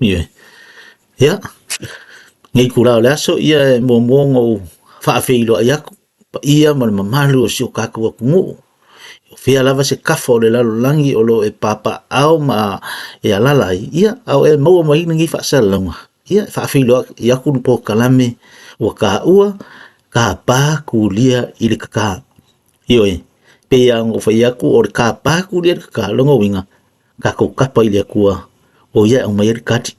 Ia. Ia. Ngai kula le so ia mo ngo fa fe lo ia pa ia ma malu si o ka ko ngu. Fia lava se kafo le lalo langi o lo e papa au ma e alala ia au e mau mai ngi fa salonga. Ia fa fe lo ia ku po kalame o ka ua ka pa kulia ile ka. Io e pe yang o fa ia ku o ka pa kulia ka longo winga ka ko kapa ile kua o ia o mai kati.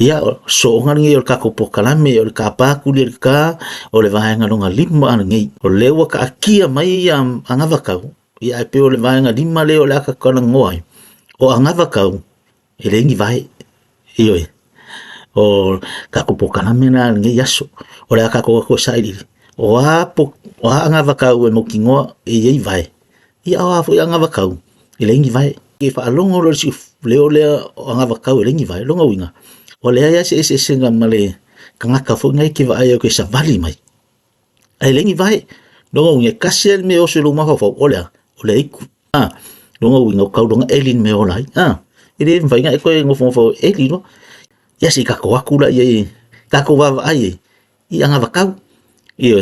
Ia so ngangi o ka ko po kalame o ka pa kulia ka o le vaenga longa lima ngi o lewa ka kia mai anga vakau. Ia pe o le vaenga lima leo le aka kona ngoi o anga vakau e le ngi vai io e o ka ko po kalame na ngi yaso o le aka ko sairi o anga vakau e mo kingoa e ia vai ia o fo anga vakau e le ngi vai ke fa longo lo si leo le anga vakau e le ngi vai longa winga o le ia se nga male kanga ka fo ngai ke vai o ke sa vali mai ai le ngi vai longa winga kasel me o se lo ma fo o le iku longa winga ka longa elin me o lai ele vai ngai ko ngofo elin no ia si ka ko akula ia ka ko va ai i anga vakau io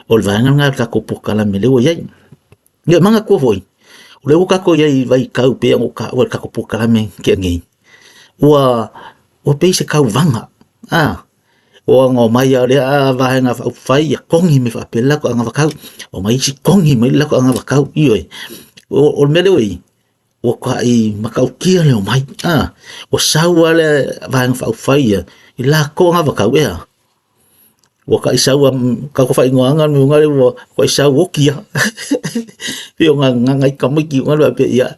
o le vaenga ka ko po kalame le o ia ia manga ko foi o le ka ko ia vai kau pe o ka ko po kalame ke ngi o pe se kau vanga o ngo mai ale vaenga fai kongi me fa pela ko anga vakau o mai si kongi me la ko anga vakau io o mele oi o ka i makau kia le o mai o saua le vaenga fai i la ko anga vakau o ka isaua ka ko fai ngoanga me ngale o ko isaua kia pe o nga ka mai ki ngale pe ia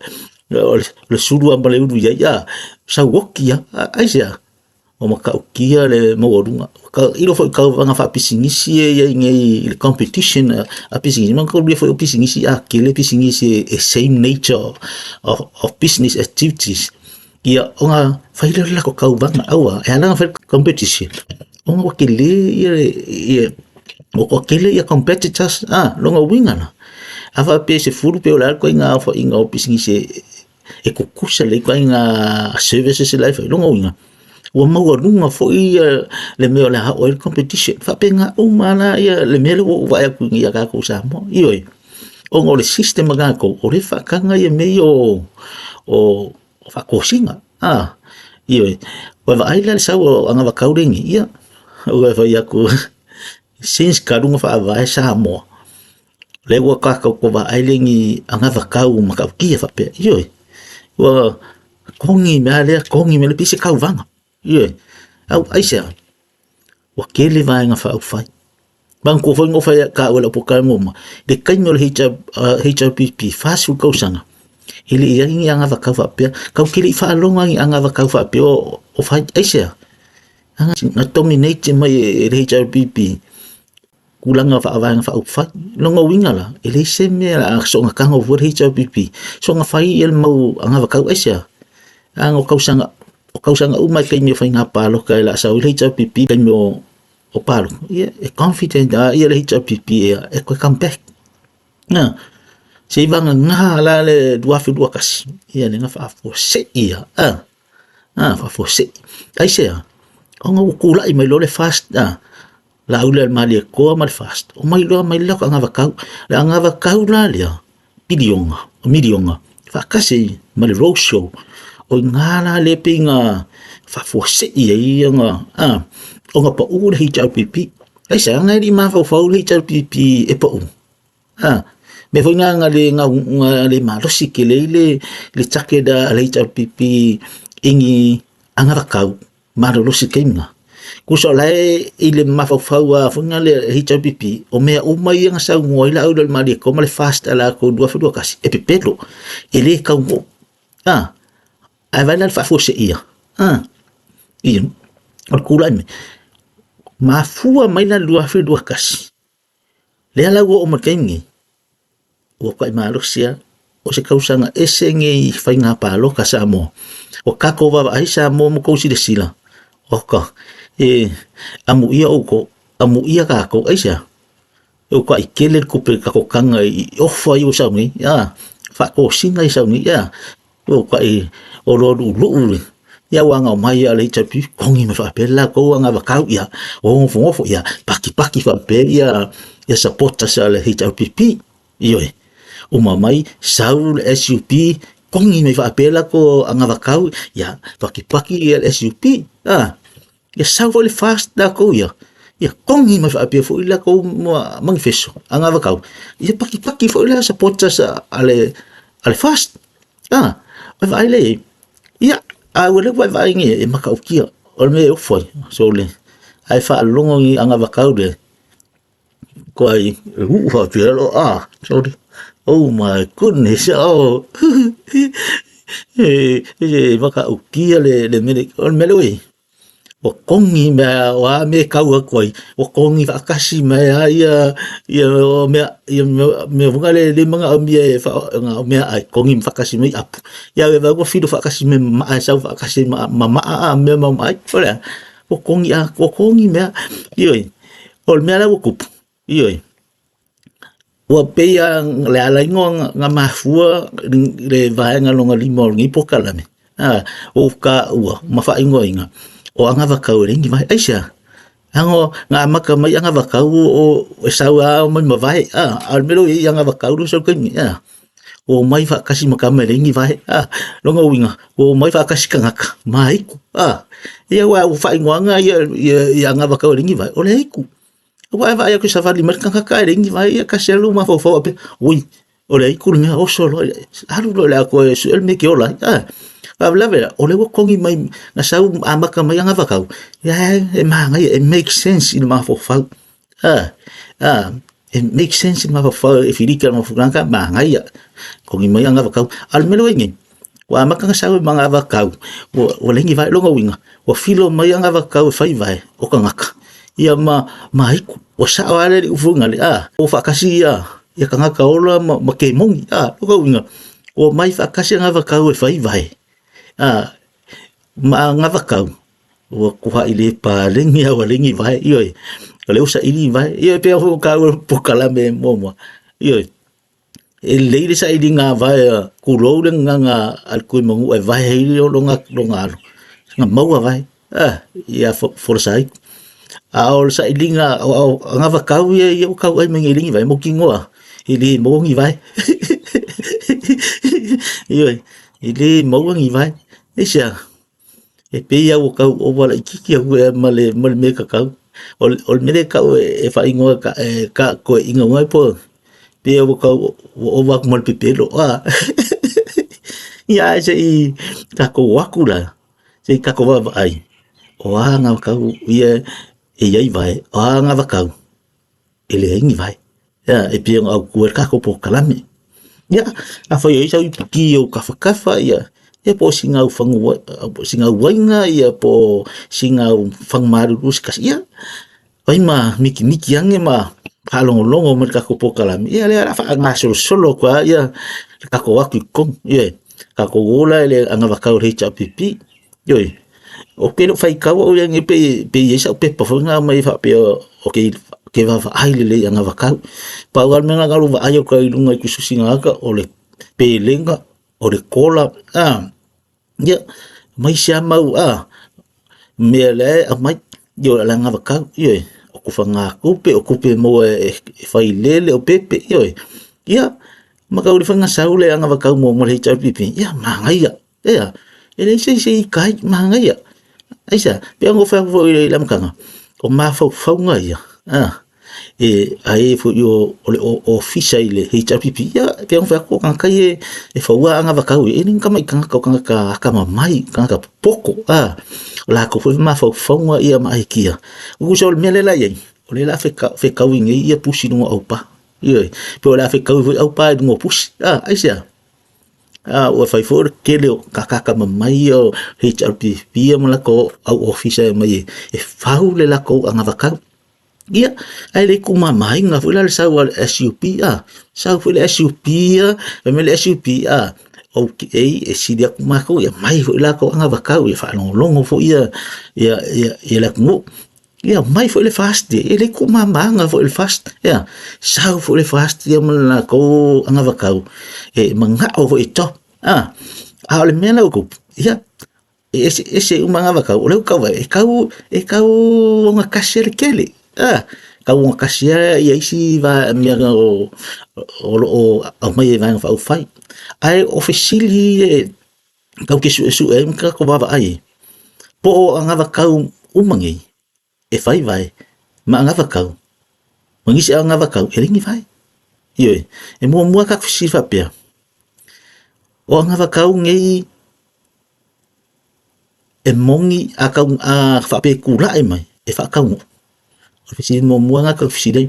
le suru ambale u ia sa wokia aisia o maka kia le mo runga ka ilo fo ka nga fa pisingisi ia ngai le competition a pisingisi man ko le fo pisingisi ke le pisingisi a same nature of business activities ia nga fa ile la ko ka vanga awa e ala fa competition o ke le ia o ke le ia competitors longa winga na ava pe se furu pe ola ko inga fo inga o pisingisi e ko kusa le ko inga services life longa winga o mau runga fo ia le me ola o competition fa pe nga o mana ia le me o vai ku ia ka ko sa mo io o ngole system ga ko o le fa kanga ia me o fa cosinga io o vai la sa o anga va kauringi ia o va ia ku since karunga fa vai sa mo le wa ka ko va ailengi anga va kau ma ka kia fa pe io wa kongi me le pise kau vanga io au aisa wa kele vai nga fa fai bang ko foi ngo fa ka wala po ka ngoma de kanyo le HRPP fasu ko sanga ili ia ngi anga va ka fa pe ka kele fa longa ngi anga va ka fa pe o fa aisa anga na dominate mai le HRPP kulanga fa avanga fa fa longa winga la ele se me la so nga kanga vo HRPP so nga fai el mau anga va ka aisa anga ko sanga umai kai me fai nga palo kai la sa HRPP kai mo o palo ia e confident ia le HRPP e ko come back se vanga nga la le dua kas ia le nga fa fo se ia fa fo se ai se o nga kula i mai lo le fast la ule mali ko mal fast o mai lo ka nga vakau la nga vakau la le milionga fa kasi mal road show o ngala le pinga fa fo se ia nga o nga pa u le HRPP ai sa nga di ma fa le HRPP e pa u me foi nga le ma lo si ke le take da le HRPP ingi anga vakau ma lo si ke nga kuso lai ile ma fa fu nga le HRPP o me o mai nga sa ngoi la u le mali ko mal fast ala ko dua kasi e pepelo ele ka ngo ai vai la fa forse ia o kula me ma fua mai la dua kasi le ala go o makengi o kai ma rosia o se kausanga ese ngi fai nga palo ka sa mo o ka ko va ai sa mo ko si de sila o ka amu ia o ko amu ia ka ko ai sa o ka ikele ko pe ka ko kanga i o fa i o sa ngi fa ko singa i sa ngi o ka o lo lu ia wanga o mai ia le chapi kongi me fa pela ko anga va kau ia o fo ia paki fa pe ia support sa le HPP io o mamai sau le SUP kongi me fa pela ko anga va kau ia paki ia le SUP ia sau le fast da ko ia kongi me fa pe fo ila ko manifesto anga va kau ia paki fo ila support sa ale fast vai le ia wale vai ngi e maka ukia o me o foi so le ai fa longo ngi anga vakau de ko ai fa pero sorry oh my goodness maka ukia le me le o kongi me wa me kau koi o kongi fa kasi me ia me vunga le manga o me fa me ai kongi fa kasi me ap ia we va ko fido fa kasi me sa fa kasi mama me ai ora o kongi me io o me la ko io o pe ya le ala ngong nga mafua le va nga longa limo ngi pokala me o ka ma fa inga o anga vakau ringi vai aisha ango nga maka mai anga vakau o sawa mai mavai al melo i anga vakau so kan o mai fa kasi maka mai ringi vai longa winga o mai fa kasi kanga mai ku ia wa fa ingwanga ia anga vakau ringi vai o le ku wa vai ku safari mar kanga ka ringi vai kasi lu ma fo pe ui o le ku nga o solo alu lo la ko el me ke ola Pabla vera, o le kongi mai na sau amaka mai anga vakau. Ya, it makes sense in ma fofau. It makes sense in ma fofau if irika no furanka mangai ya. Kongi mai anga vakau. Al melo ngi. Wa amaka nga sau manga vakau. O lengi vai longa winga. O filo mai anga vakau fai vai o kangaka. Ia maiku. O sao ale ufunga le o fakasi ya. Ia kangaka ola ma ke mongi longa winga. O mai fakasi anga vakau fai vai. Ma nga vakau o kuha ile pa lengi wa lengi vai io le usa ili vai io pe ho ka po kala me momo io e le sa ili nga vai ku lo nga al ku mo e vai io longa nga mau vai ia for sai ol sa ili nga vakau io ka ai me ili vai mo kingoa ili mo ngi vai io ili mo ngi vai Isha, e peia o kau o wala ikiki a hua male me kakau. O mele kau e wha ingoa ka koe inga ngai po. Peia o kau o waku mal pepelo. Ia se i kako waku la. Se i kako wawa ai. O anga kau ia e iai vai. O anga wakau. E le ingi vai. Ia e peia au kua kako po kalame. Ia, a whai ai sau i puki o kafa ia. Ia po singau singau wainga ia po singau whangmaru ruskas ia vai ma miki ange ma halongo mer kako pokalami ia le ara fa solo kwa ia kako waku kong ia kako gola le anga vakau recha pipi yo o pelo fai kau o yang pe isa pe pafonga mai fa pe o ke va ai le anga vakau pa wal menga galu va ayo kai lunga ku susinga ka o le pe lenga o le kola ya mai sia mau me le mai yo la nga vakau yo o ku fanga ku pe mo e fai lele o pepe yo ya makau le fanga saule anga vakau mo le cha pipi ya mangai ya ele se kai mangai ya aisa pe ngo fa vo le lam kanga o ma fa nga ya ai fu yo o fisa ile HPP ya pe on fa ko kan kai e fa wa anga vakau e nin kama kan ka mai kan ka poko la ko fu ma fa nga ia mai kia u so me le la ye o le la fe ka wingi ia pusi no au pa ye pe la fe ka au pa no pusi aisa o fa for ke le ka mai o HPP mo la ko au ofisa mai e fa le la ko anga vakau ia ai le kuma mai nga fu la sa wa SUP sa fu le SUP me le SUP okay e si dia kuma ko ia mai fu la ko anga vakau ia fa longo fu ia la ko ia mai fu le fast dia le kuma manga fu le fast ia sa fu le fast ia mo la ko anga vakau e manga o fu ito le mena ko ia ese umanga vakau ole kau vai kau nga kasele kele kau nga kasele ia isi va mia o mai vai fa fai ai officially kau ke su ka ko bava ai po anga vakau umangi e fai vai ma anga vakau mangisi anga vakau e ringi vai iyo e mua ka fisi fa pia o anga vakau ngei e mongi a kau a whape kura e mai, e whakau ngo. O fisi mo muanga kau fisi dei.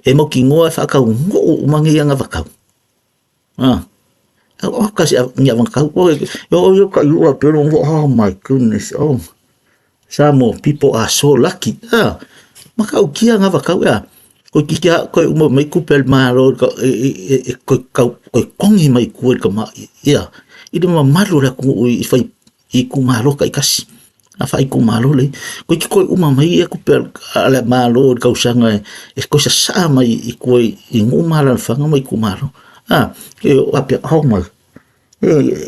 E mo ki ngoa e whakau ngo umangi anga whakau. O kasi ngia wangkau. O ka iua pero oh my goodness. Oh. Some more people are so lucky. Makau kia anga whakau ko kia ko umo mai kupel maro ko kongi mai kuel ka ma ide ma malu la ko i fai i kumalo kai kasi a fai kumalo le ko ki ko uma mai e kupel ala malo ka usanga e ko sa mai i ko i ngumala fanga mai kumalo ke o apia homa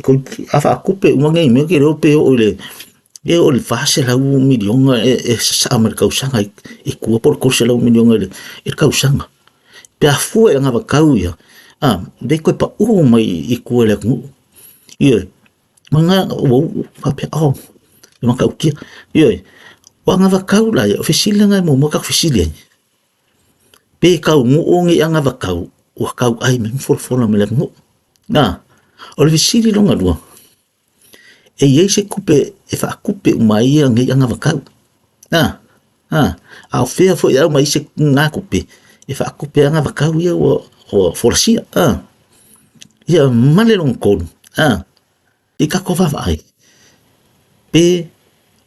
ko afa kupe uma ngai me ke ro pe o le e o le fase la u milion e sa mai ka usanga i ko por ko se la u milion e ka usanga pe a fu e nga va kauia de ko pa u mai i ko le ku mga pape maka ukia wanga vakau la ya ofisila nga mo ka ofisila pe kau ngi anga vakau wa kau ai men for me la ngo na o ofisili longa dua e yese kupe e fa kupe mai ngi anga vakau a fea fo ya mai se nga kupe e fa kupe anga vakau ya o forsia ya male long kon i ka kova vai pe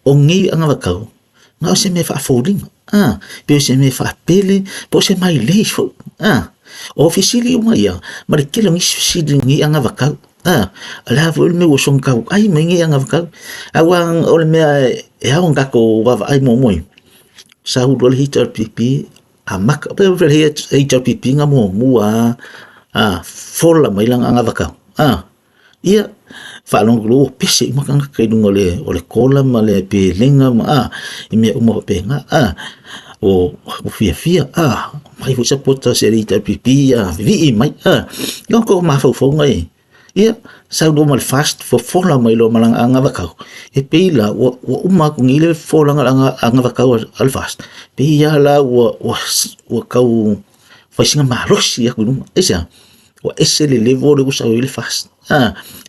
o ngi anga vakau nga se me fa folding pe se me fa pele po se mai le fo officially uma ia maar kilo ngi sidi ngi anga vakau ala vo me wo son kau ai me ngi anga vakau awang ol me e ha un ka ko va ai mo moi sa u dol hitar pipi mak pe vel hitar pipi nga mo mua fola mai lang anga vakau ia fa long glo pese makanga kai dunga ole kola male pe lenga i me uma pe nga o fia mai fu sapota serita pipia vi mai no ko ma fo ngai ia sa do mal fast for fola mai lo malang anga vakau e pe la o uma ko ngile fola anga vakau al fast pe ia la o kau fa singa marosi ya kunu esa o ese le levo le usa ile fast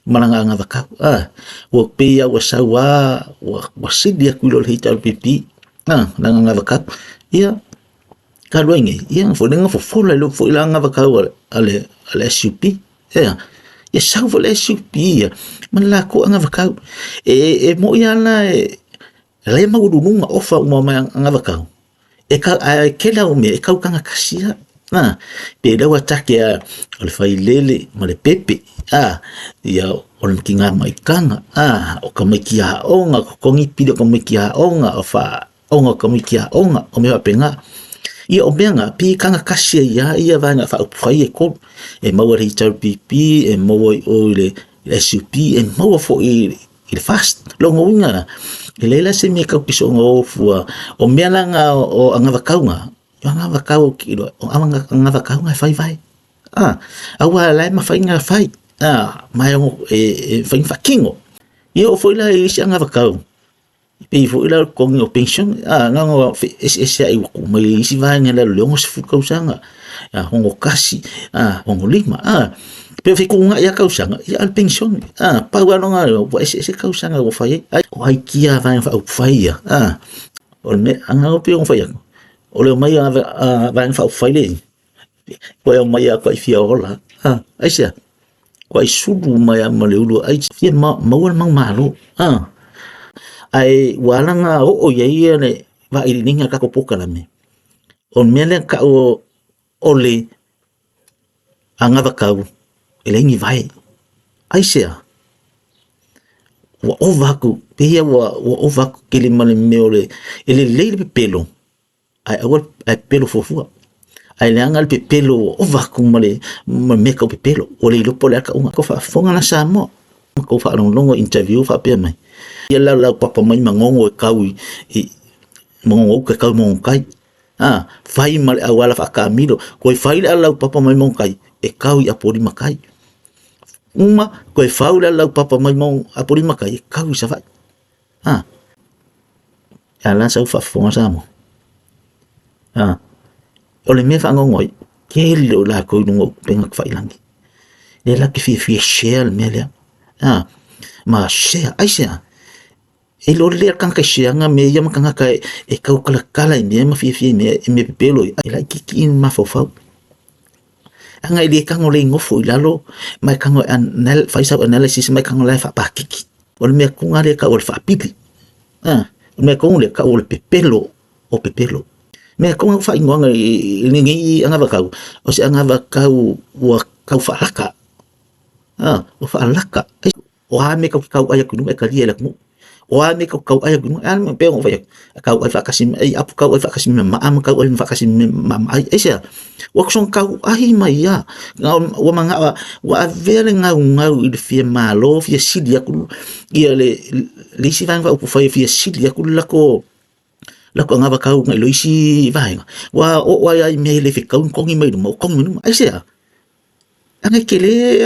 malanga nga vakau o pe ya o sawa o sidia kuilo hital pipi nga vakau ia ka luengi ia fo lenga fo fola lo fo ilanga vakau ale SUP ia sa fo le SUP ia mala ko nga vakau e mo ia la le magudunga ofa uma nga vakau e ka ke la o me e ka kanga kasia pe da watake o le fai lele ma le pepe ia o le kinga mai kanga o ka mai kia onga ko kongi pido ka mai kia onga o fa onga ka mai kia onga o me penga ia o benga pi kanga kasia ia va nga fa fai e ko e mau ri tar pipi e mau o le SUP e mau fo i fast lo ngonga e lela se me ka piso ngo fu o me langa o anga vakaunga anga vakau kilo anga vakau nga fai awa lai ma fai nga fai mai e fai fakingo io foi la isi anga vakau pe foi la con o pension nga ngo ese ai ku mai isi vai nga la longo se fu kausanga hongo kasi hongo lima pe fe ku nga ya kausanga ya al pension pa wa nga ese kausanga o fai ai kia vai fai o me anga o pe on fai o le mai vai fa faile ko e mai ko fia ola ai sia ko ai sudu mai ma le ulu ai fia ma mang malo ai walanga o ye ne va i ninga ka ko poka la me on mele ka o ole anga va ka ele ngi vai ai sia wa ovaku pe wa ovaku kele male meole ele le pelo ai awal pelo fofua ai le anga pe pelo o vaku male me ka pe pelo o le lopo le ka unga ko fa fonga na samo ko fa longo interview fa pe mai ia lau papa mai mangongo e kau i mangongo ke kau mong kai fai mal awala fa kamilo ko fai lau papa mai mong kai e kau i apori makai ko fai lau papa mai mong apori makai e kau i sa vai ala sa fa fonga sa mo o le me fa ngongoi ke lo la ko no penga fai langi le la ki fi share me le ma share ai share e lo le kan ka share nga me ya kan ka e ka kala me ma fi me pelo ai la ki in ma fo fa anga le kan o le ngofo ilalo mai kan o anal fai sa analysis mai kan o la fa pa kiki o me ku nga le ka o fa piti me ko le ka o le pepelo o pepelo me ko nga fa ingonga ni anga va ka o se anga va ka wa ka fa laka o fa laka o ha me ka ai ku me ka dia la ku o ha me ka ai ku an me pe o fa ka ai fa kasim ai apu ka ai fa kasim ma am ka ai fa kasim ma ai esa o son ka ai mai ya o manga wa vele nga i fi malo fi sidia ku ia le si van va fa fi sidia ku la ko nga va ka nga lo si vai wa o ai me le fi ka ko ngi mai mo ko ngi ai esa ana kele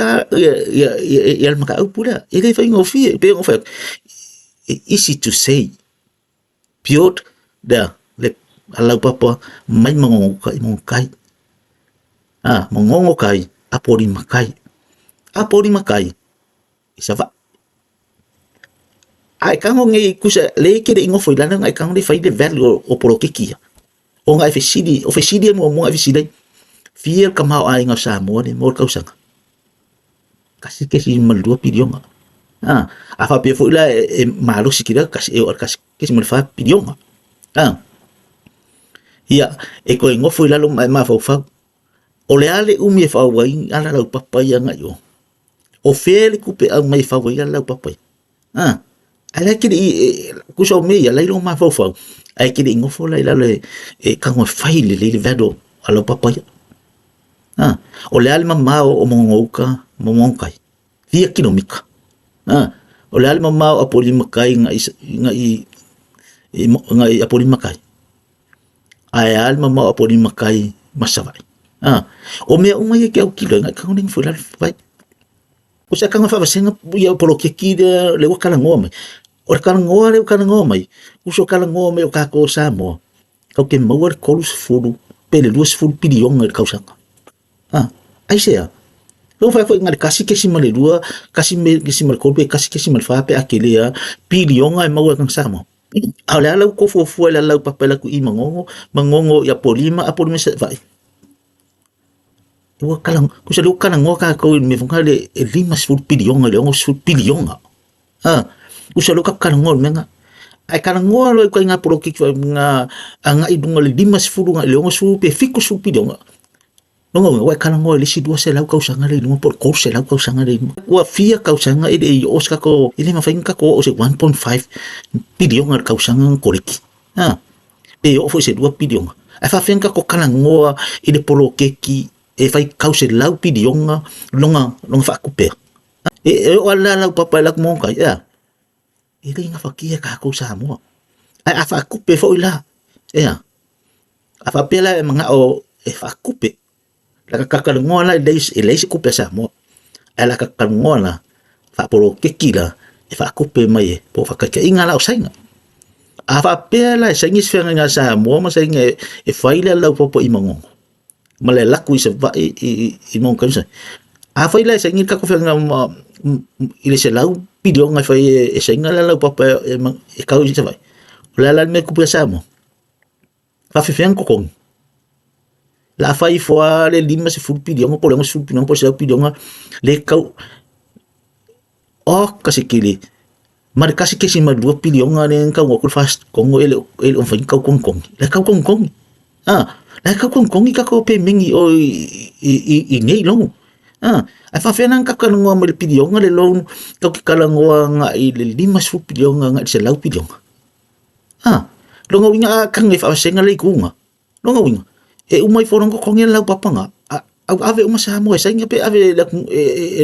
ya maka upura ele fa ngofi pe ngofa easy to say piot da le alau papa mai mangongo kai mangongo kai apori makai isa va ai kango ngi kusa le ke de ngofo ilana ngai kango de fai de value o poro kekia o ngai fe sidi mo ai fe sidi fiel kamau ai nga sa mo de mo ka usanga kasi ke si mal dua pidionga afa pe fo la malo sikira kasi kasi ke si mal fa pidionga ia e ko ngofo ila lo ma fa o le ale umi e fa wai ala lau papa ia nga yo o fele kupe au mai fa wai ala lau papa ala ke ku so me ia la lo ma fa ai ke ngofo la ila le ka ngo fai le vado ala papa ia o le ale mama o mongoka momonkai via kinomika o le ale mama o poli makai ngai apoli makai ai ale mama o poli makai masavai o me umai ke au kilo ngai ka ngi fula vai o sa ka nga fa senga ia polo ke ki de le wakala ngoma o ka ngoma mai o so kala ngoma o ka ko sa mo ka ke mo war kolus fulu pele duas fulu pidionga ka usanga ai sea lo fa ngai kasi ke simale dua kasi me ke simal ko pe kasi ke simal fa pe akele pidionga mo kan sa mo ala la ko fo la papela ku i mangongo ya polima se vai o kala ku se lo kana ngoka ko me fonga le lima sul pidionga le sul pidionga ku se lo ka kana ngol menga ai kana ngol ko nga pro ki nga anga idunga le lima sul nga le sul pe fiku sul pidionga no wa kana ngol le si dua se la ka usanga le no por ko se la ka usanga le wa fia ka usanga i oska ko ile ma fainga ko o se 1.5 pidionga ka usanga ko leki e o fo se dua pidionga ai fa fainga ko kana ngoa i le polo keki e fai kause lau pidionga longa fa kupe o ala lau papa la mo ka ya e le nga fakia ka ko sa mo ai fa kupe fo ila ya afa pela manga o e fa kupe la ka ngola le kupe sa mo ala ka ngola fa polo kekila e fa kupe mai po fa ka inga la usainga afa pela sengis fenga nga sa mo ma senga e faila lau popo imangongo male laku se va i mon kansa a foi la sengil ka ko fenga ile se lau pidio nga foi e senga la lau papa e ka se vai la me ku pesa mo fa fenga ko kon la fai fois le lima se fu pidio mo por fu pidio po se pidio nga le ka kasi kili mar kasi ke si ma dua pidio nga ne ka ko fast kongo ele on fa ka kon le ka kon la ka kon ka ko pe mingi o i nei long a fa fena ka ka ngo mo le pidionga le long ka ka ngo nga i le lima su pidionga nga se lau pidionga longa winga ka ngai fa senga le kunga longa winga e umai foron ko ngel lau papa nga ave uma sa mo senga pe ave la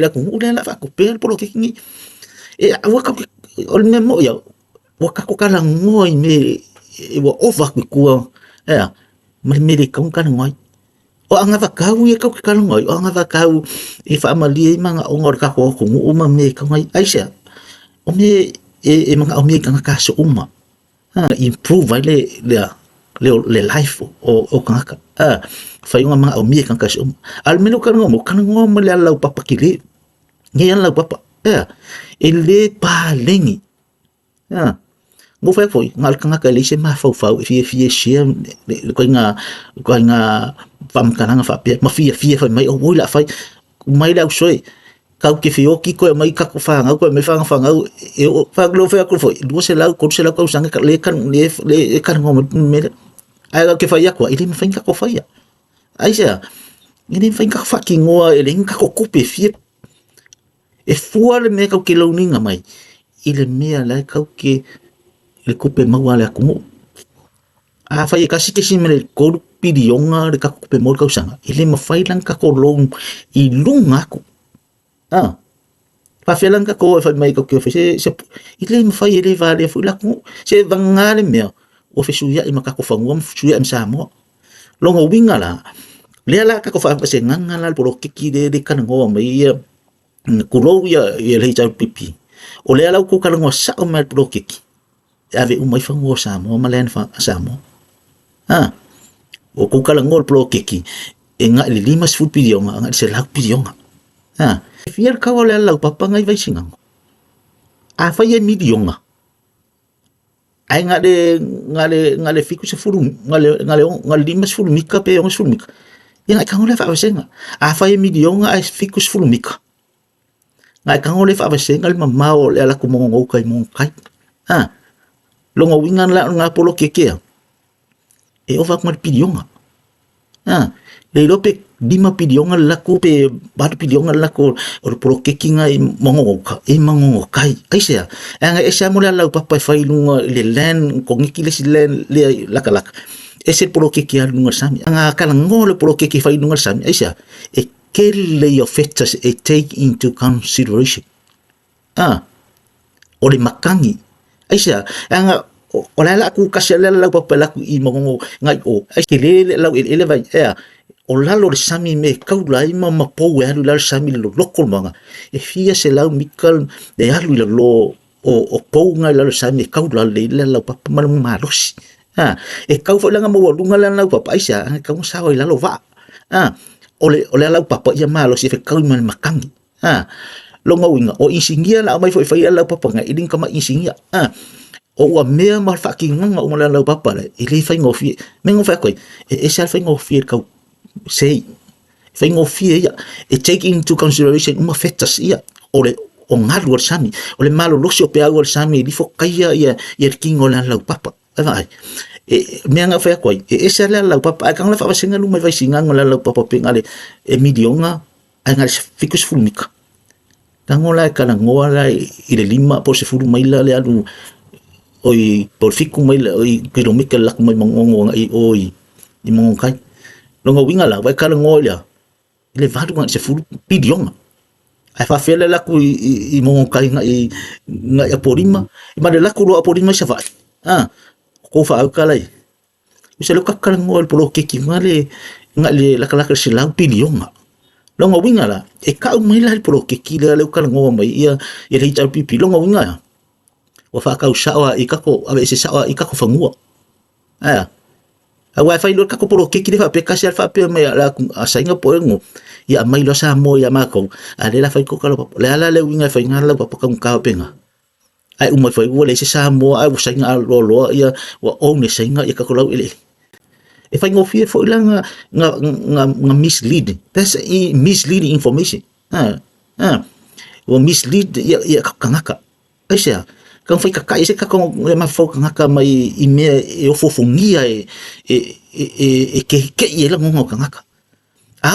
ku la fa ko pe por lo que ngi e wa ka o le mea mo ia ua kako kalagoa i me ua ofa kuikua ea ma le mele kau kalagoa ai o anga vakau ia kau ke kalagoa ai o anga vakau e faamalia i magaʻoga o le kako okugu'u ma me kau ai aisa o me e magaʻo mea i kagaka so uma improve ai le life o kagaka faiga magaʻo mea i kagaka so uma a le mele o kalagoa ma le alau papa kele ngai alau papa ea e lē palegi mo fai foi ngal kagaka le se mafaufau e fia sia le koiga faamakalaga faapea ma fia fai mai o oi la fai mai le ausoe kau ke fioki koe mai kako whangau koe mai whangau e o whaglo whea koe foi lua se lau koe se lau kau sanga le kan ngoma mele ai ke whai akua ili mwhain kako whai ai sea ili mwhain kako whaki ngoa ele inga kako kupe fie e fua le mea kau ke launinga mai ile mea lai kau ke le kupe maua le akumu a whai e kasi ke simele koru pirionga le kako kupe maua kau sanga ile mwhai lang kako long i lunga aku fafelang ka ko fa mai ko se ile me fai ele vale fu la ko se vangale me o fe suya i maka ko fangu suya am samo longo winga la le la ka ko fa se nganga la por kiki de kan ngo mai kulo ya le ja pipi o le la ko ka ngo sa o mal por kiki ave un mai fangu samo ma len fa samo o ko ka ngo por kiki enga le limas fu pidionga nga se la pidionga fier kau le lau papa ngai vai singang a fai e midionga ai ngale fiku se furu ngale limas furu mika pe ong furu mika ia kau le fa vasenga a fai e midionga ai fiku se furu mika ngai kau le fa vasenga le mamao le ala kumongo kai monkai longo wingan la nga polo keke e o va mal pidionga le lope lima pidionga lako pe batu pidionga lako o pro kekinga i mongoka kai ai sea anga esa mo la papa fai lunga le len ko ngiki le silen le laka ese pro keki lunga sami anga kala ngole pro keki fai lunga sami ai sea e kele your fetus e take into consideration o le makangi ai sea anga o la ku kasela la papa la ku i mongo ngai o ai kele la ele vai o lalo le sami me kaulai ma pou e alu lalo sami le lokol manga e fia se lau mikal e alu le lo o pou ngai lalo sami kaulai le lau papa malu marosi e kau fa langa mo lunga la lau papa isa kau sa o lalo va o le lau papa ia malo se fe kau man makangi longa winga o insingia la mai foi fai lau papa ngai idin kama insingia o ua mea ma fa ki nganga o la lau papa le ile fai ngofi me ngofa koi e sa fai ngofi kau sei fai ngofia ia e take into consideration uma fetas ia o ngalu o sami o le malo losi o pe au o sami li fo kaia ia kingo la lau papa vai me nga fa koi esa la lau papa ka nga fa vasenga lu mai vai singa la lau papa pe ngale e midionga ai ngale fikus fulmika tangola kana ngoala i le lima po se fulu mai la le alu oi por fiku mai la oi kilomika la mai mongonga i oi i mongai longa winga la vai kala ngoia le vadu nga se fulu pidionga ai fa fele la ku i mongai nga aporima i ma la ku lo aporima se va ko fa au kala se lo kakala ngol polo keki ngale la kala se la pidionga longa winga la e ka mai la polo keki le kala ngo mai ia le ita pipi longa winga wa fa ka usawa i kako ave se sawa i kako fangua a wifi lo kako polo keki le fa pe kasi alfa pe mai la asainga poengo ia mai lo sa mo ia mako ale la fa ko kala le ala le winga fa ngala papa ka penga ai umai fa wo le se sa mo ai usainga lo ia wa one sainga ia kako lau ele e fa ngofie fo ilanga nga misleading that's misleading information o mislead ia kangaka aisa kan fai ka ise ka ko ma fo kangaka mai i me e fofongia e ke ia la ngo kangaka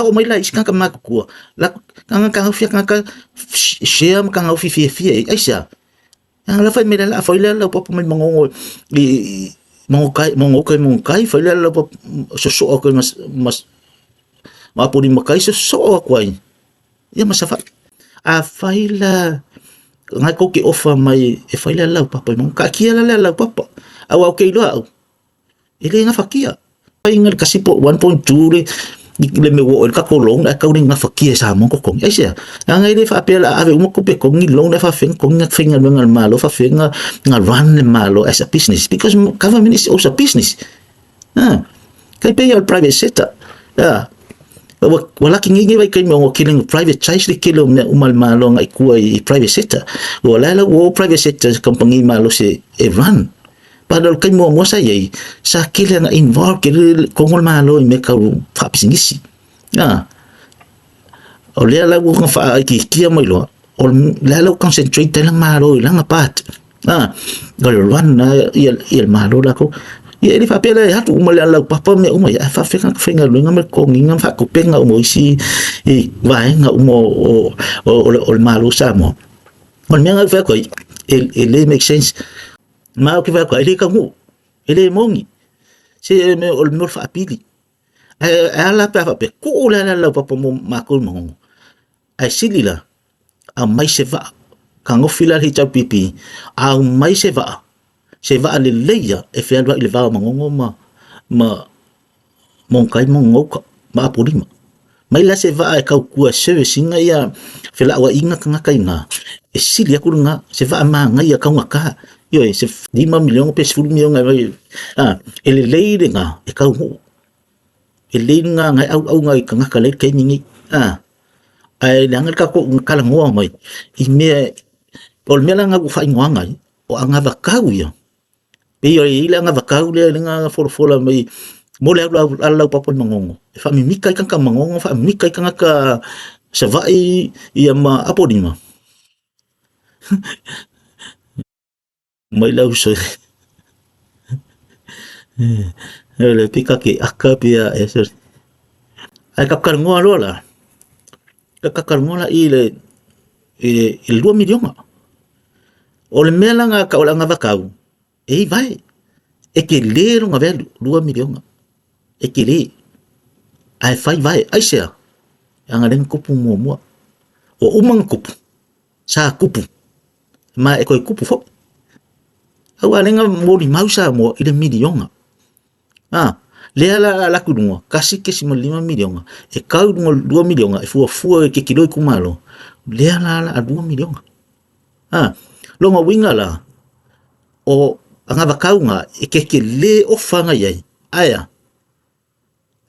o mai la iska ka ma ku la kangaka fia kangaka share kangaka fia aisa la fai me la fai la papa mai mongo i mongokai fai la papa so ko mas ma podi makai so ko ai ia masafa a fai la ngai ko ke ofa mai e fai le lau papa mo ka kia le lau papa au ke lo au ele nga fakia pai ngal kasipo 1.2 le me wo ka ko long ka ni nga fakia sa mo ko kong asia nga ile fa pela ave mo ko pe kong ni long fa feng kong nga feng ngal malo fa feng nga run le malo as a business because government is also a business kai pe al private sector wala kingi vai kai mo killing private chase le kilo umal malo nga ku i private sector wala la wo private sector company malo se e run padahal kai mo sa yai sa kila nga involve kile kongol malo me ka fa pisingisi o le la wo nga fa ki kia mo lo o le la concentrate lang malo lang apat run na il malo la ko ia ni fa pela hatu umal la papa me umai fa fenga lu ngam ko ngam fa ko penga umo si vai nga umo o malo sa mo on me nga fa ko ele make sense ma o que vai ko ele ka mu ele mongi se me o mo fa pili ala pa fa pe ko la papa mo ma ko mo ai silila a mai se va ka ngofila hi tau pipi a mai se va le leia e fe alwa le va mangongo ma mon kai mon ngoka ma purima mai la se va e ka ku service nga ia fe la wa inga nga kai nga e silia ku nga se va ma nga ia ka nga ka yo se 5 million pe 10 million nga ele leire nga e ka hu ele nga nga au nga ka nga ka le kai ningi ai nanga ka ko kala ngoa mai I me pol me la nga ku fa ngoa ngai o anga va kau ia pe yo ila nga va kau le nga fola mai mo le ala papa mangongo e fa mi kai ka mangongo fa mi kai ka sa vai ia ma apodima mai la so le pika ke aka pia eso ai ka ngoa lo la ka ngoa ile 2 million o le mela nga ka ola nga vakau e vai e ke lero nga velu 2 million e ke le ai fai vai ai sea anga den kupu mo o umang kupu sa kupu ma e ko kupu fo awa lenga mo di mausa mo ile million le la kudunga kasi ke 5 million e kau 2 million e fu ke kilo kumalo le la 2 million lo nga winga la o anga vakau nga e ke le o fanga yai aya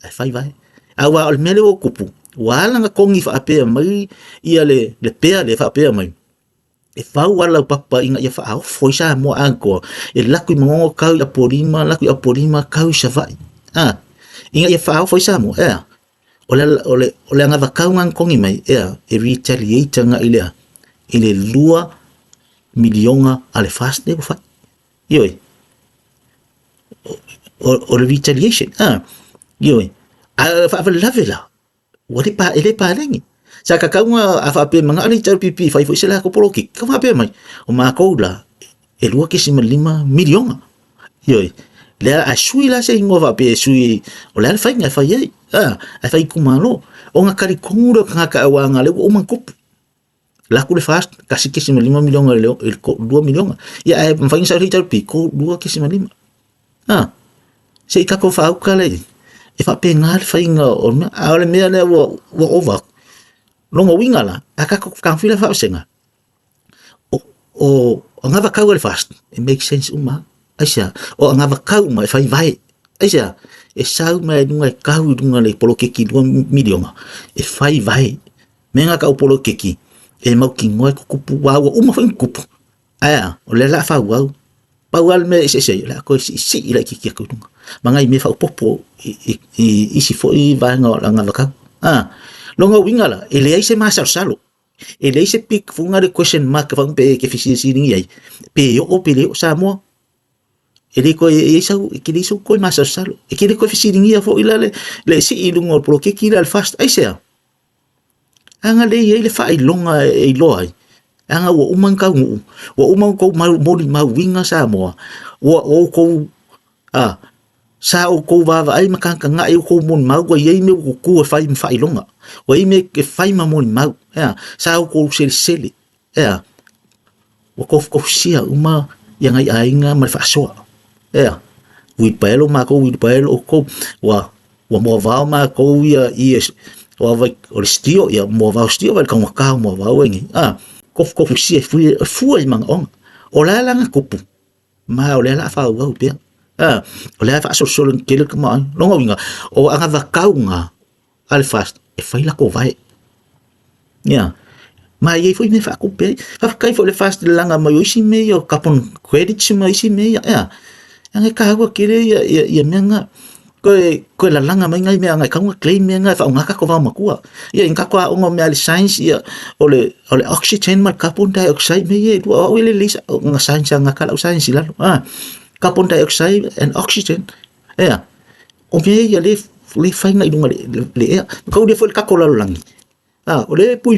ai fai vai awa al mele o kupu wala nga kongi fa ape mai ia le pea le fa ape mai e fa wala papa inga ia fa au foi sa mo anko e laku mongo kau ya porima kau sa vai inga ia fa au foi sa mo ole anga vakau nga kongi mai e retaliate nga ile lua milionga ale fast ne fa yoi o retaliation yoi fa lavela wale pa ele pa lengi sa ka kaunga afa pe manga ali tar pipi fa foi sela ko poloki ka fa pe mai o ma ko la e lua ke 5 million yoi le a sui la se ngova pe sui o le fa nga fa ye a fa kumalo o nga kari kongura ka ka wanga le o man kup la ku le fast kasi ke 5 million le 2 million ya e fa nga sa ri tar pi ko 2 ke 5 se ka ko fa ka le e fa pe ngal fa inga o me ale me le wo over longa winga la aka ko kan fila fa senga o nga va ka fast it makes sense aisha o nga va ka ma fa vai aisha e sa ma dunga ka dunga le polo ke ki 2 million e fa vai me nga ka polo ke ki e mau ki ngoi ko kupu wa fa kupu o le la fa wa pawal me se la ko si la ki ko dunga mangai me fa popo i si fo i va nga va ka longa winga la ele ai se masar salo ele ai se pik funga de question mark fa pe ke efficiency ni ai pe o pe le sa mo ele ko e sa ke le so ko masar salo e ke le ko efficiency ni fo ila le si i lungo pro ke ki al fast ai se anga le ele fa i longa e lo ai anga wo umang ka wo umang ko mo ma winga sa mo wo ko sa o ko va ai makanga nga e ko mon mau ko ye me ko ku fa longa o me ke fai ma mon mau sa o ko sel wa kof sia uma yang ai nga ma fa so ya wi pelo ma ko wi pelo ko wa mo va ma ko ia wa vai o stio ya mo va stio va ka mo va wengi kof sia fu mang on o la nga kopu ma o la fa wa pe o la fa so kele ma no nga o anga va kaunga al fast e fai la ko vai ya ma ye foi me fa ko pe fa kai fo le fast langa ma yo isi me yo kapon credit ma isi me ya anga ka wa kele ya menga ko la langa mai ngai me anga ka nga claim me nga fa nga ka ko va ma ku ya inka ko o me al science ya o le oxygen ma carbon dioxide me ye o le lisa nga science nga ka la science la carbon dioxide and oxygen ya o me ya le fa ngai dunga le ya ko de fo ka ko la langi o le pui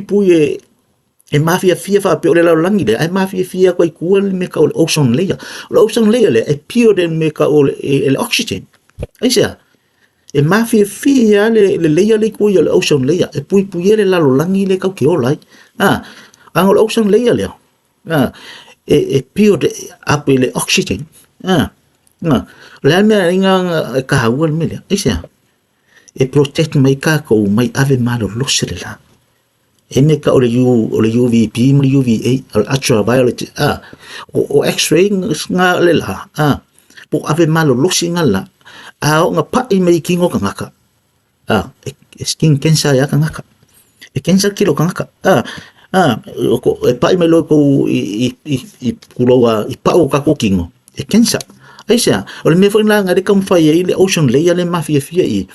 e mafia fia fa pe o le la langi le ai mafia fia ko i ku me ka o ocean layer le e pio de me ka o le oxygen ai sia e mafia fia le layer le ku le ocean layer e pui le la langi le ka ke o lai ang o ocean layer le e pio de up le oxygen le me nga ka hawal me le ai sia e protect mai ka ko mai ave malo lo se la e me ka o le UVB mo le UVA o ultraviolet o x-ray nga le la po ave malo lo se nga la o nga pa i mai kingo ka ngaka skin cancer ya ka ngaka e cancer kilo ka ngaka ko e pa i mai lo ko i kuloa i pa o ka ko kingo e cancer ai sia o le me fo nga de kam fa ye le ocean layer le mafia fia i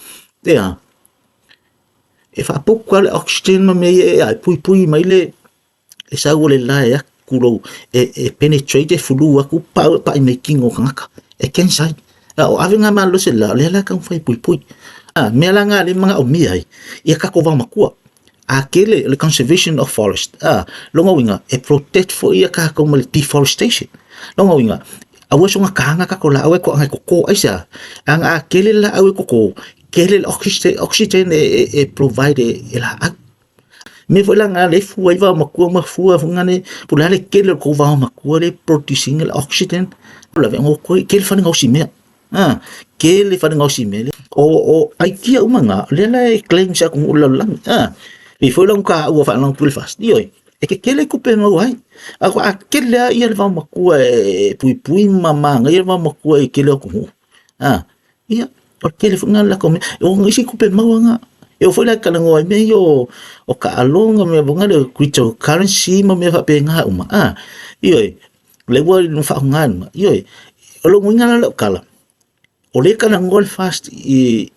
e fa poco le oxygen ma me pui mai le e sa o le la ya kulo e penetrate fulu aku pa i mai kingo ka ngaka e cancer o ave nga malo se la kan fai pui me la nga le mga o mi ai ia ka ko va makua akele le conservation of forest longa winga e protect for ia ka ko mal deforestation longa winga awe so nga ka ka ko la awe ko nga ko aisa ang akele la awe ko kele oxygen e provide la me foi la nga le fu ai va makua ma fu nga ne pula le kele ko va makua le producing le oxygen la vengo ko kele fa nga me ke le fa nga mele o ai kia umanga le la claim sa kung ulalang i foi lang ka o fa lang pul fast oi e ke le kupe no ai ako akele ia va makua pui mama nga ia va makua ke le ko ia porque le funga la come o ngisi kupe mawanga e foi la kala ngoi me yo o ka alonga me bonga le cryptocurrency ma me fa pe nga uma oi le wa no fa ngan oi o lo ngala la kala o le kana ngol fast i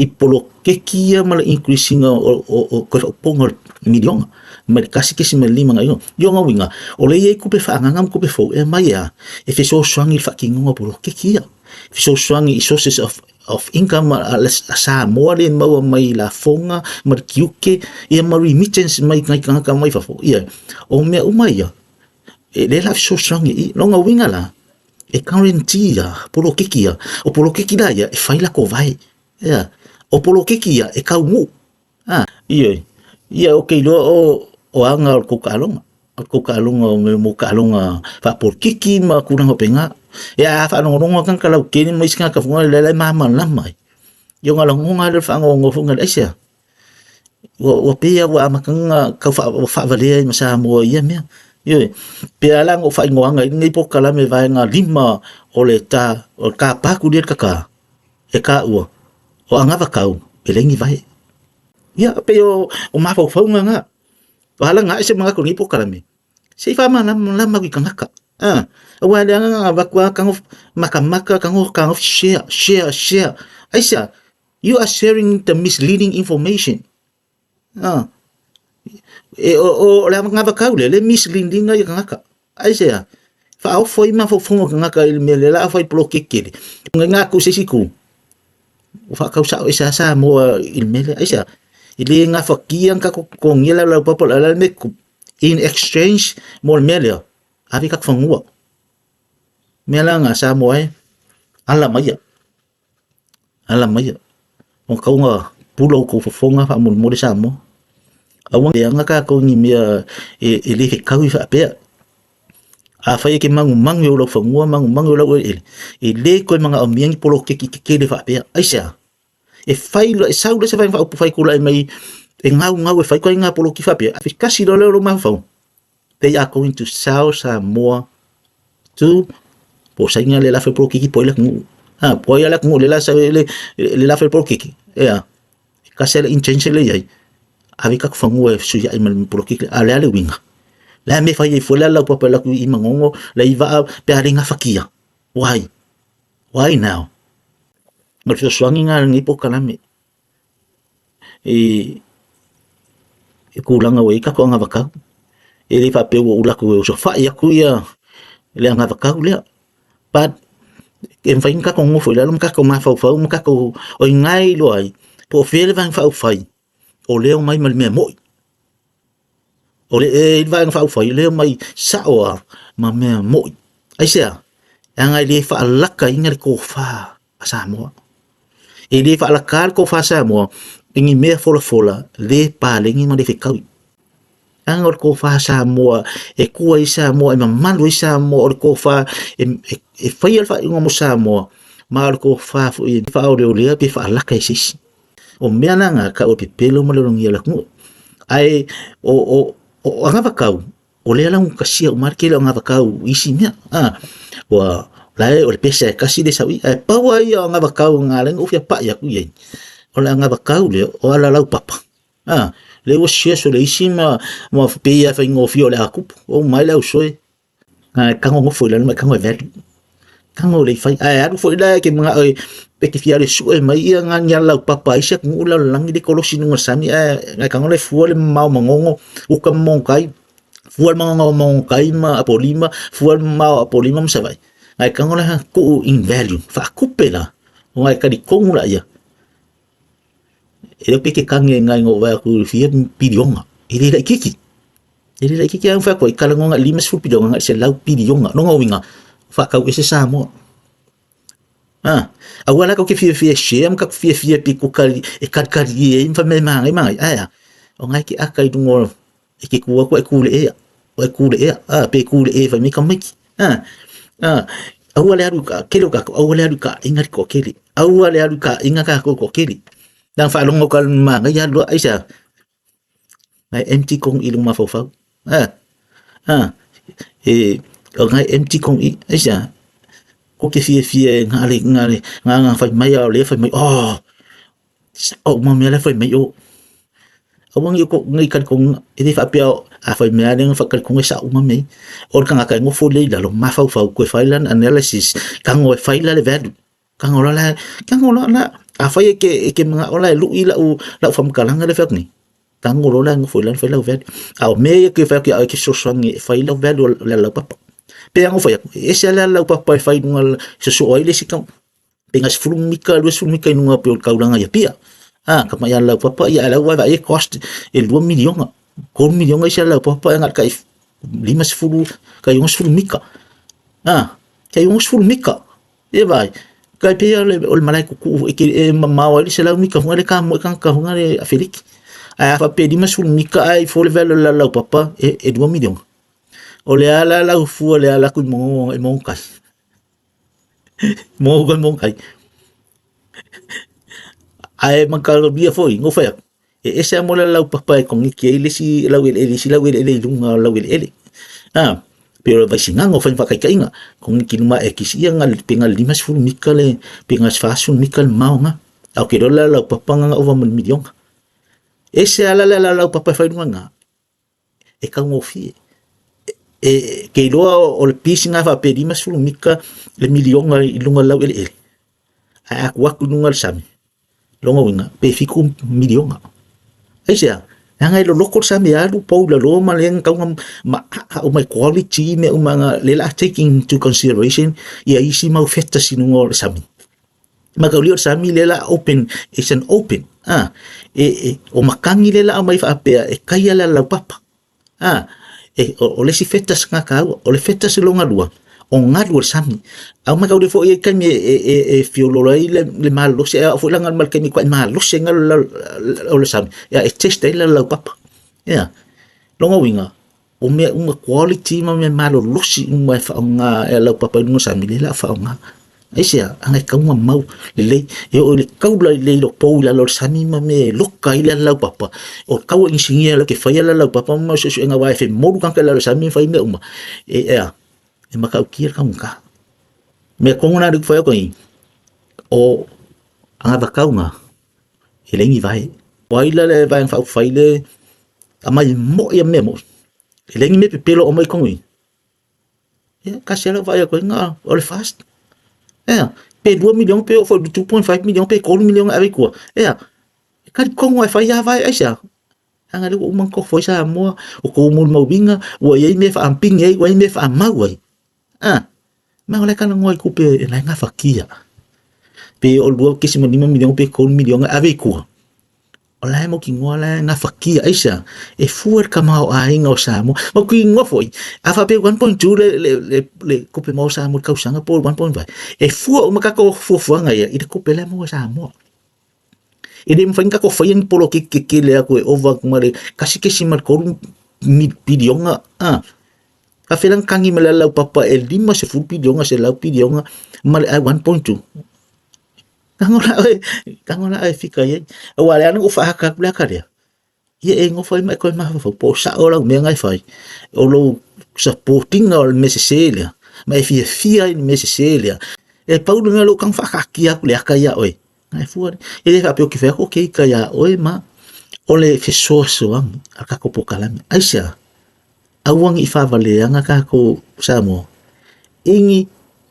polo ke kia mala increasing o pongo milion ma kasi ke sima lima nga yo nga winga o le ye kupe fa ngam kupe fo e mai e fe so swangi fa kinga polo ke kia fe so swangi sources of income sa mo le ma mai la fonga ma kiuke e ma remittance mai ngai ka mai fa fo o me o mai e le la so swangi longa winga la e currency polo kekia o polo kekida e fai la ko vai o polo kekia e kaungu ia okay lo o anga ko kalonga mo kalonga fa por kiki ma kurang penga fa no kan kala ke ni mais ka funga le mama mai yo ngala ngonga le fa ngongo funga asia o pia wa makanga ka fa vale masa mo ia me pia lang o fa ngoanga ngai po kala me vai nga lima o le ta o ka pa ku dir ka e ka o anga va kau pelengi vai pe o ma fo nga wala nga se mga kungi po kala me se fa ma la ma ki kanga ka wala nga va kwa kang makamaka kang share aisa you are sharing the misleading information o la nga va kau le misleading nga kanga aisa fa o foi ma fo fungo nga ka il me la foi bloque kele nga ku se siku fa ka sa sa mo il me aisa ile nga fa kian ka ko ngela la papa la me in exchange mo mele avi ka fungo mela nga sa mo ala maya o ka nga pulo ko fonga fa mo sa mo awang nga ka ko ni me ile ka wi fa pe a fai ke mangu o lo fangua mangu o lo e le ko mga amiang polo ke le fa pe ai sa e fai lo e sau le se fai fa fai kula mai e ngau e fai ko nga polo ki fa pe a kasi lo ma fa they are going to sell some more to po sa nga le la fa polo ki po le ngu po ya la ngu le la sa le la fa polo ki ya kasi le intention le ai ave ka fangua su ya mal polo ki ale winga la me fai fo la papa la ku i mangongo la i va pe aringa fakia why now ma so swangi nga ngi po kala me e kulanga we ka ko nga vaka e le fa pe wo la ku so fa ya ku ya le nga vaka le but em fai ka ko ngo fo la ka ko ma fa fa ka ko o ngai lo ai po fe le van fa fai o le mai mal me mo o le e vai fa fai le mai sa o ma me mo ai sia anga le fa laka inga ko fa sa mo e le fa laka ko fa sa mo ingi me fola le pa le ngi ma le fikau anga ko fa sa mo e ku ai sa mo e ma malu sa mo ko fa e fai fa inga mo sa mo ma ko fa fu e fa o le pe fa laka sis o me nga ka o pe pelo mo le ngi la ku ai o anga vakau o le lang kasi o marke le anga vakau isi mea wa lai o le pesa kasi de sawi pa wa ia anga vakau nga le o fia pa ya ku ye o le anga vakau le o ala lau papa le o sia so le isi ma pe ia fa ngo fio le aku o mai le o soe kango ngo foi le ma kango ve kango le fai aru foi la ke mga pe ke fia le su mai ia nga nya lau papa isa ku la lang de kolosi no sami nga kango le fu le mau mangongo o ka monkai fual mga kaima apolima fual ma apolima sa vai ai kango la ko in value fa kupela ngai ka di kongula ya e pe ke kange ngai ngo va ku fia pidionga ele la kiki ang fa ko kala ngo limas fu pidionga se lau pidionga no ngawinga fa ka ese samo awala ko ke fia shem ka fia pi ko kali e kali e fa me mai aya o ngai ki akai dungo e ke kuwa ko e kule pe kule e fa mi kamiki awale aru ka kelo ka awale aru ka ingat ko keli awale aru ka ingat ka ko keli dan fa longo kal ma ya lo aisa ngai empty kong ilung ma fa o ngai empty kong i aisa ko ke fie ngale nga fa mai le fa mai ma me le fa mai awang ko ngai kan kong ini fa pia a fa me ang fa kan kong sa me or kan ka ngo fo le la lo ma fa ko failan analysis kan ngo faila le value kan ngo la a fa ke mga ola lu ila u la fam kalanga le fa ni kan ngo la ngo fo la faila value a me ke fa ke so sangi faila value la papa pe ngo fa e se la papa fa ngal so oile si kan pengas fulmika nunga pe kaulanga ya pia kama ya la papa ya la wa e cost el 2 million ko million isa la papa ngat kai 50 kai uns fulmika kai uns fulmika e vai kai pe le ol malai ku e ma wa se la mika ngale ka mo kan ka ngale afelik fa pe di mas fulmika ai fo le velo la papa e 2 million o le ala la fu le ala ku mo e mo kai mo kai ai mangkalo bia foi ngo fa esa mo la papa con que ele si la ele lunga la ele pero vai singa ngo fa kai kainga con que numa e kisia ngal pengal limas ful mikale pengas fasun mikal maunga au que la papa nga over million esa la papa fa nga e ka ngo fi que lo o le pisinga fa pedimas ful mika le million lunga la ele a kwa kunungal sami longa winga pe fiku milionga aisia ngai lo lokol sa me alu paula lo maleng ka ma o my quality me umanga lela taking into consideration ya isi mau fetta sinungo sami maka lior sami lela open is an open o makangi lela mai fa pe e kaya la papa o le si fetta nga ka o le fetta se longa lua o ngat wor sami au ma kau defo e kan e fiololai le malo se fo langan mal kan ko malo se ngal o le sami ya e test la papa ya longa winga o mea uma quality ma me malo losi uma whaonga e lau papa nunga sa mili la whaonga. Aisia, angai kaunga mau le lei, e o le kaula le lo pou la lor sami ma me loka i la lau papa. O kaua insingia la ke whaia la lau papa ma so enga wai fe moru kanka la lor sami whai mea uma. E makau kia kaunga. Mea kongona riku whaia koi, o anga wakaunga, e lengi vai. Waila le vai ngau whai le, amai mo ia mea mo. E lengi me pepelo o mai kongui. Kasi ala vai koi nga, o le fast. Pe 2 milion pe foi 2.5 milion pe 4 milion avec quoi kan kongo fa ya vai aisa anga le o man ko foi sa mo o ko mo mo binga o ye me fa amping ye o me fa mau ma ole kan ngoi ku pe la nga fakia pe o do ke 5 milion pe 4 milion avec quoi ola mo ki ngola nga fakia aisa e fuer kama o ainga o sa mo ki ngo foi afa pe 1.2 le ko pe mo sa mo ka usanga por 1.5 e fu o makako fu nga ya ide ko pe le mo sa mo ide mo fanga ko foi en polo ke le ko over mare kasi ke simar ko mi pidionga a felang kangi mala papa el lima se fu pidionga se la pidionga male 1.2 kangola ai fika ye wala anu fa ka bla ka dia ye ngo foi mai ko ma fa po sa ora me ngai fai o lo supporting al meseselia mai fia in meseselia e paulo ngalo kan fa ka kia le ka ya oi ngai fu e fa pe o ki fa ko ke ka ya oi ma ole fe so ang ka ko po kala aisa awang I fa vale anga ka ko sa mo ingi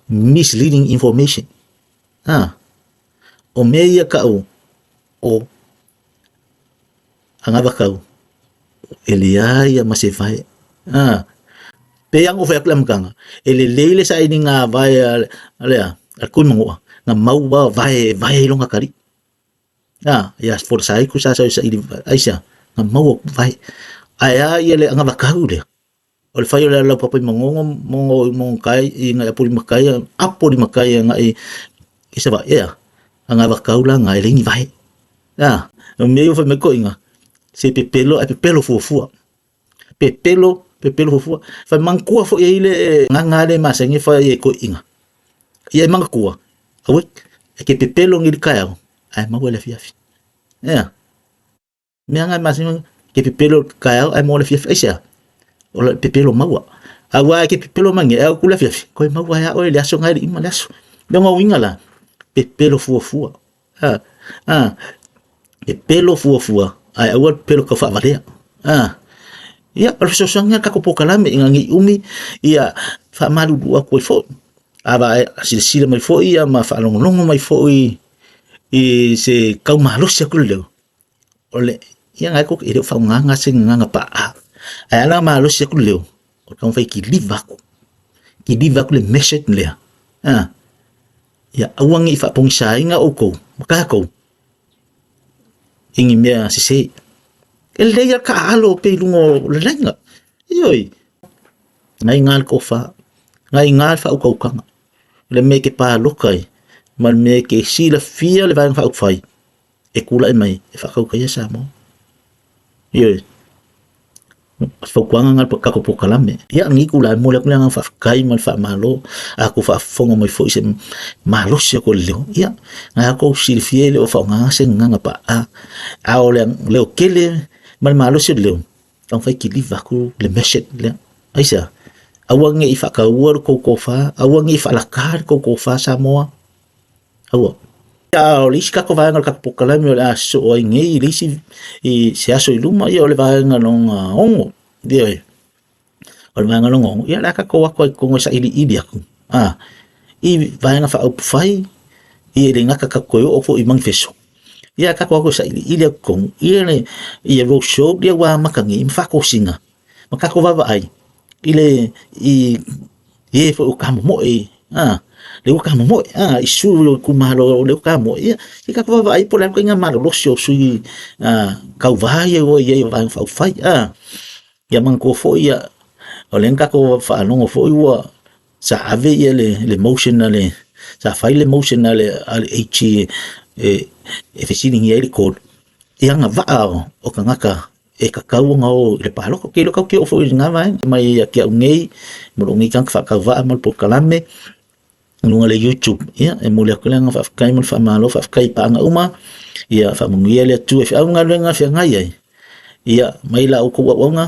misleading information o meia kau o anga bakau ele ia ma se vai pe yang o fa klam kanga ele leile sa ini nga vai alea ku mo nga mau ba vai longa kari ya for sai ku sa ini aisa nga mau vai aya ele anga bakau le o fa yo la papa mongo kai nga puri makai nga isa ba anga bakau la nga elengi vai o meio fa me ko inga se pepelo fu pepelo fu fa mangkua fo ile nga le masengi fa ye ko inga ye mangkua awe ke pepelo ngil kaya ai ma wala fiafi me nga masengi ke pepelo kaya ai mo le fiafi asia o le pepelo mawa awa ke pepelo mangi ai kula fiafi ko mawa ya o le aso ngai ima laso donga winga la pepelo fu pelo fu ai awal pelo ka fa varia ia so sanga ka ko pokalame ngi umi ia fa malu dua ko fo aba sila mai fo ia ma fa longo mai fo I se ka malo se ko le ole ia ngai ko ire fa nganga se nganga pa ai ala malo se ko le o ka fa ki liva ko le message le ia awangi fa pong sai nga oko maka ko ingi mea se el leia ka alo pe lungo lenga ioi ngai ngal ko fa ngai ngal fa ko kanga le me ke pa lokai mal me ke sila fia le van fa fai e kula mai e fa ko ka sa mo ioi fa kwanga ngal ka ko kalame ya ngi kula mo le kula fa kai mal fa malo aku fa fongo mai fo se malo se ko le ya nga ko silfie le fa nga se nga pa a ole le kele mal malo se le on fa ki liva ko le message le aisa awangi ifa ka wor ko fa awangi ifa la kar ko fa sa mo awa ya o lisi ka ko va ngal ka po kala mi la so o ngi lisi I se aso iluma ya o le va ngal ongo dia o le va ngal ongo ya la ka ko wa ko sa ili aku I va ngal fa op fai I le ngaka ka ko o fo I mang feso ya ka ko sa ili aku I le I ro show dia wa makangi mfa ko singa maka ko va ai ile I fo ka mo le ka mo isu ku malo le ka mo ia ka ko vai por ko nga malo lo sio sui ka vai o ye vai fa fai ya man ko fo ia o len ka ko fa no fo ia sa ave ia le emotional sa fai le emotional al h e fe sini ia le ko ia nga va o ka ngaka e kakau ngau le palo ko kilo kau ki o fo nga vai mai ki au ngei mo ngi kan fa ka va mal por kalame lunga le YouTube ia e mo le ko nga fa kai mo fa malo fa kai pa nga uma ia fa mo ngi le tu e fa nga le nga fa nga ia mai la o ko wa nga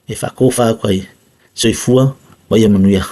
e fa ko fa kai so fua wa ia manuia